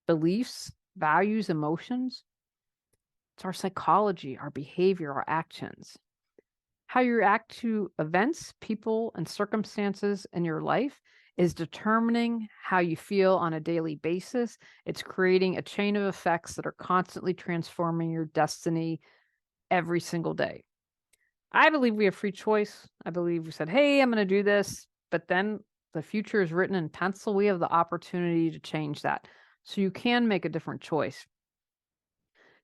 beliefs, values, emotions. It's our psychology, our behavior, our actions. How you react to events, people, and circumstances in your life is determining how you feel on a daily basis. It's creating a chain of effects that are constantly transforming your destiny every single day. I believe we have free choice. I believe we said, hey, I'm going to do this, but then the future is written in pencil. We have the opportunity to change that. So you can make a different choice.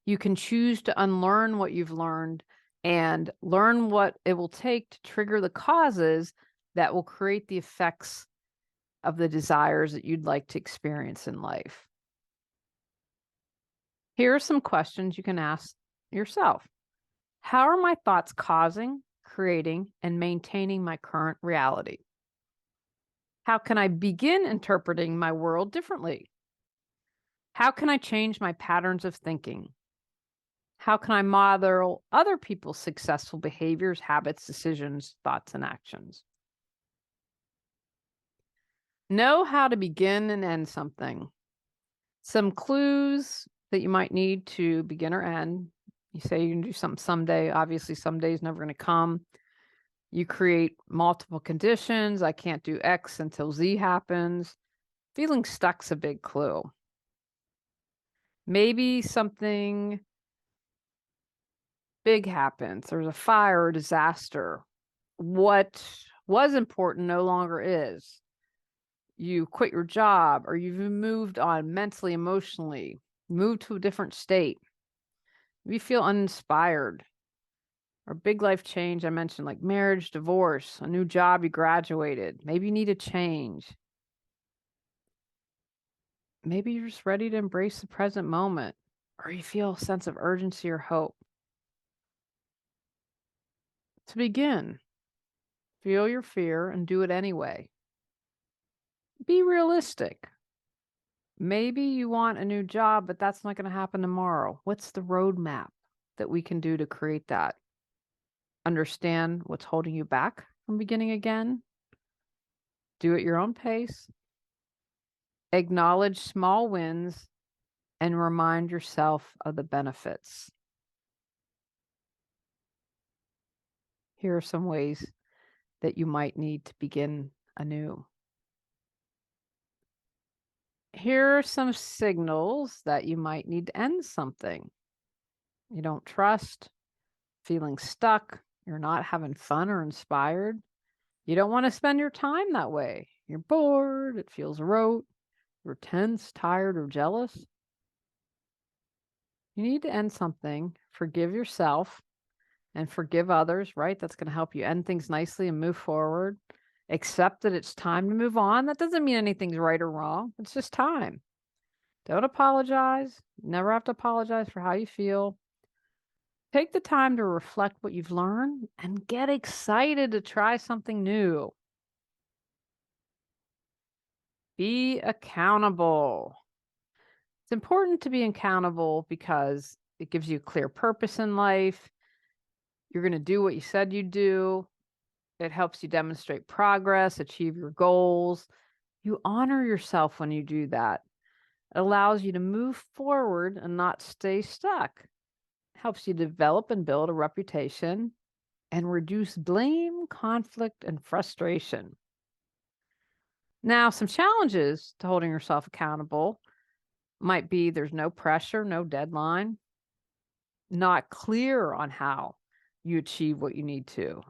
You can choose to unlearn what you've learned and learn what it will take to trigger the causes that will create the effects of the desires that you'd like to experience in life. Here are some questions you can ask yourself. How are my thoughts causing, creating, and maintaining my current reality? How can I begin interpreting my world differently? How can I change my patterns of thinking? How can I model other people's successful behaviors, habits, decisions, thoughts, and actions? Know how to begin and end something. Some clues that you might need to begin or end. You say you can do something someday. Obviously, someday is never going to come. You create multiple conditions. I can't do X until Z happens. Feeling stuck's a big clue. Maybe something big happens. There's a fire or disaster. What was important no longer is. You quit your job, or you've moved on mentally, emotionally, moved to a different state. You feel uninspired. Or big life change I mentioned, like marriage, divorce, a new job, you graduated. Maybe you need a change. Maybe you're just ready to embrace the present moment, or you feel a sense of urgency or hope. To begin, feel your fear and do it anyway. Be realistic. Maybe you want a new job, but that's not going to happen tomorrow. What's the roadmap that we can do to create that? Understand what's holding you back from beginning again. Do at your own pace. Acknowledge small wins and remind yourself of the benefits. Here are some ways that you might need to begin anew. Here are some signals that you might need to end something. You don't trust, feeling stuck, you're not having fun or inspired. You don't want to spend your time that way. You're bored, it feels rote, you're tense, tired, or jealous. You need to end something, forgive yourself, and forgive others, right? That's going to help you end things nicely and move forward. Accept that it's time to move on. That doesn't mean anything's right or wrong. It's just time. Don't apologize. Never have to apologize for how you feel. Take the time to reflect what you've learned and get excited to try something new. Be accountable. It's important to be accountable because it gives you a clear purpose in life. You're going to do what you said you'd do. It helps you demonstrate progress, achieve your goals. You honor yourself when you do that. It allows you to move forward and not stay stuck. It helps you develop and build a reputation and reduce blame, conflict, and frustration. Now, some challenges to holding yourself accountable might be there's no pressure, no deadline, not clear on how you achieve what you need to.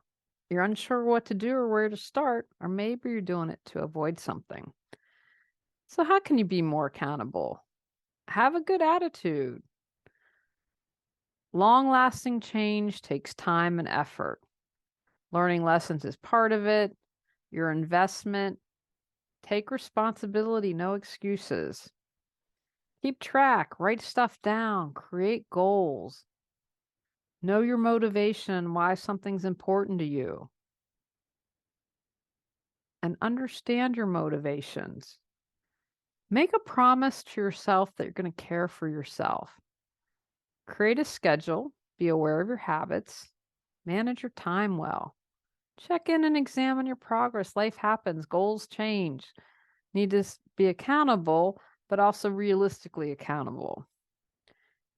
You're unsure what to do or where to start, or maybe you're doing it to avoid something. So, how can you be more accountable? Have a good attitude. Long lasting change takes time and effort. Learning lessons is part of it. Your investment. Take responsibility, no excuses. Keep track, write stuff down, create goals. Know your motivation, why something's important to you. And understand your motivations. Make a promise to yourself that you're going to care for yourself. Create a schedule. Be aware of your habits. Manage your time well. Check in and examine your progress. Life happens. Goals change. Need to be accountable, but also realistically accountable.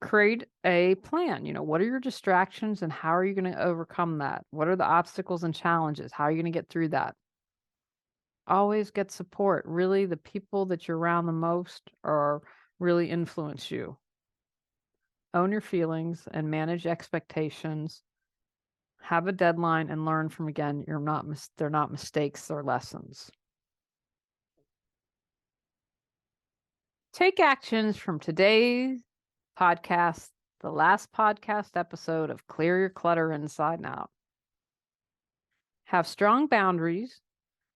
Create a plan. What are your distractions and how are you going to overcome that? What are the obstacles and challenges? How are you going to get through that? Always get support. Really, the people that you're around the most are really influence you. Own your feelings and manage expectations. Have a deadline and learn from, again, they're not mistakes, they're lessons. Take actions from today's podcast, the last podcast episode of Clear Your Clutter Inside Out. Have strong boundaries,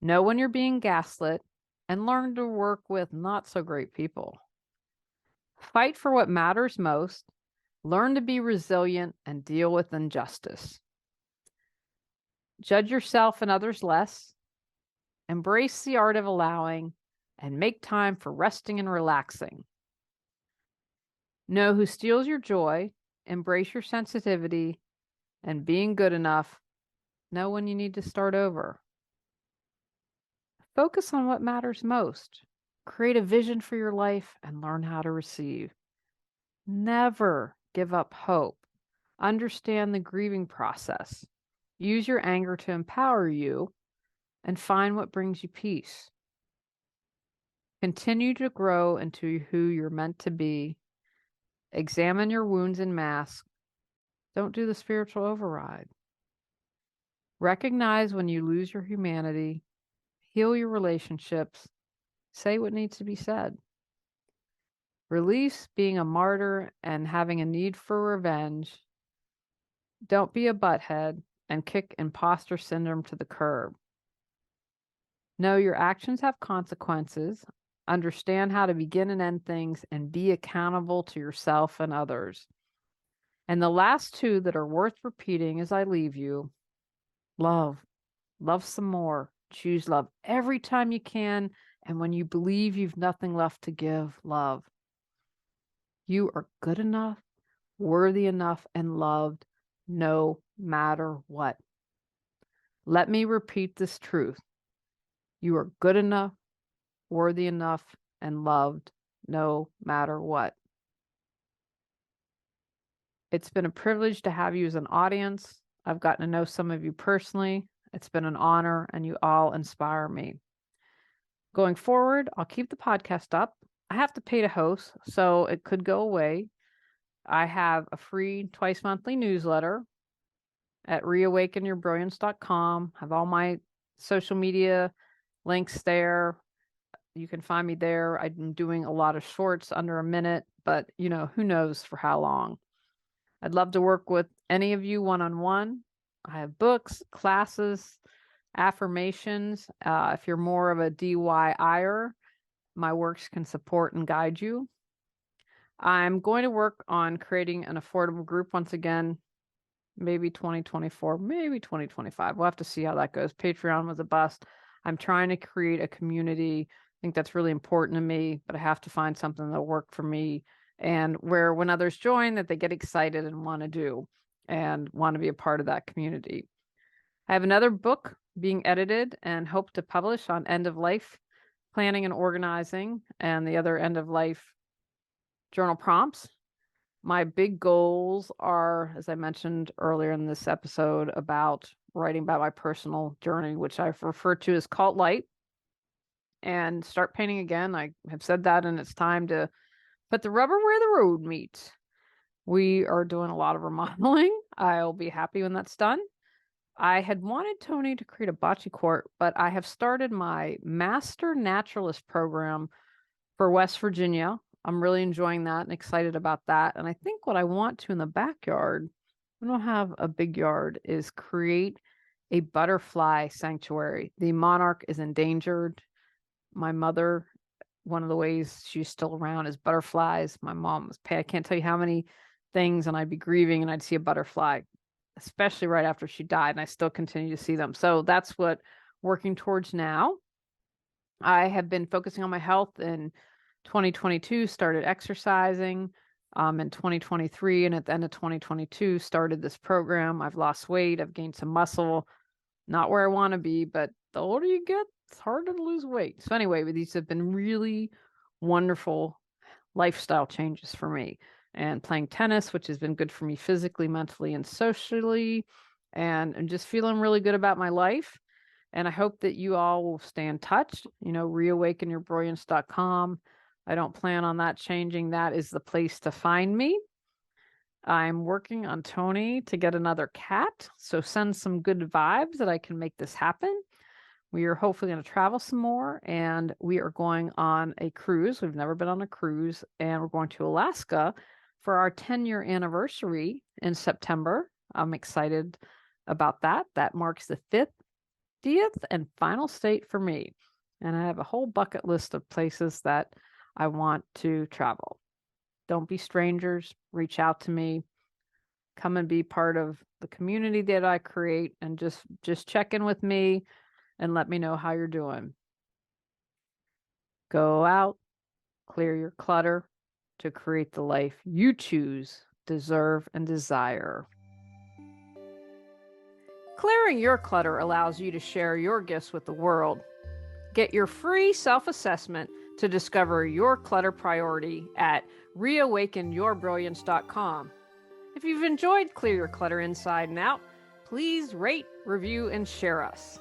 know when you're being gaslit, and learn to work with not so great people. Fight for what matters most, learn to be resilient, and deal with injustice. Judge yourself and others less, embrace the art of allowing, and make time for resting and relaxing. Know who steals your joy, embrace your sensitivity, and being good enough, know when you need to start over. Focus on what matters most. Create a vision for your life and learn how to receive. Never give up hope. Understand the grieving process. Use your anger to empower you and find what brings you peace. Continue to grow into who you're meant to be. Examine your wounds and masks. Don't do the spiritual override. Recognize when you lose your humanity. Heal your relationships. Say what needs to be said. Release being a martyr and having a need for revenge. Don't be a butthead and kick imposter syndrome to the curb. Know your actions have consequences. Understand how to begin and end things and be accountable to yourself and others. And the last two that are worth repeating as I leave you: love. Love some more. Choose love every time you can. And when you believe you've nothing left to give, love. You are good enough, worthy enough, and loved no matter what. Let me repeat this truth. You are good enough, worthy enough, and loved no matter what. It's been a privilege to have you as an audience. I've gotten to know some of you personally. It's been an honor, and you all inspire me. Going forward, I'll keep the podcast up. I have to pay to host, so it could go away. I have a free twice monthly newsletter at reawakenyourbrilliance.com. I have all my social media links there. You can find me there. I'm doing a lot of shorts under a minute, but who knows for how long. I'd love to work with any of you one-on-one. I have books, classes, affirmations. If you're more of a DIYer, my works can support and guide you. I'm going to work on creating an affordable group once again, maybe 2024, maybe 2025. We'll have to see how that goes. Patreon was a bust. I'm trying to create a community. I think that's really important to me, but I have to find something that'll work for me and where when others join that they get excited and want to do and want to be a part of that community. I have another book being edited and hope to publish on end of life planning and organizing and the other end of life journal prompts. My big goals are, as I mentioned earlier in this episode, about writing about my personal journey, which I've referred to as Cult Light, and start painting again. I have said that, and it's time to put the rubber where the road meets. We are doing a lot of remodeling. I'll be happy when that's done. I had wanted Tony to create a bocce court, but I have started my Master Naturalist program for West Virginia. I'm really enjoying that and excited about that. And I think what I want to in the backyard, we don't have a big yard, is create a butterfly sanctuary. The monarch is endangered. My mother, one of the ways she's still around is butterflies. My mom was I can't tell you how many things, and I'd be grieving and I'd see a butterfly, especially right after she died, and I still continue to see them. So that's what working towards now. I have been focusing on my health in 2022, started exercising. in 2023, and at the end of 2022 started this program. I've lost weight, I've gained some muscle, not where I want to be, but the older you get, it's harder to lose weight. So anyway, these have been really wonderful lifestyle changes for me. And playing tennis, which has been good for me physically, mentally, and socially. And I'm just feeling really good about my life. And I hope that you all will stay in touch, reawakenyourbrilliance.com. I don't plan on that changing. That is the place to find me. I'm working on Tony to get another cat. So send some good vibes that I can make this happen. We are hopefully going to travel some more, and we are going on a cruise. We've never been on a cruise, and we're going to Alaska for our 10-year anniversary in September. I'm excited about that. That marks the 50th and final state for me. And I have a whole bucket list of places that I want to travel. Don't be strangers. Reach out to me. Come and be part of the community that I create, and just check in with me and let me know how you're doing. Go out, clear your clutter to create the life you choose, deserve, and desire. Clearing your clutter allows you to share your gifts with the world. Get your free self-assessment to discover your clutter priority at reawakenyourbrilliance.com. If you've enjoyed Clear Your Clutter Inside and Out, please rate, review, and share us.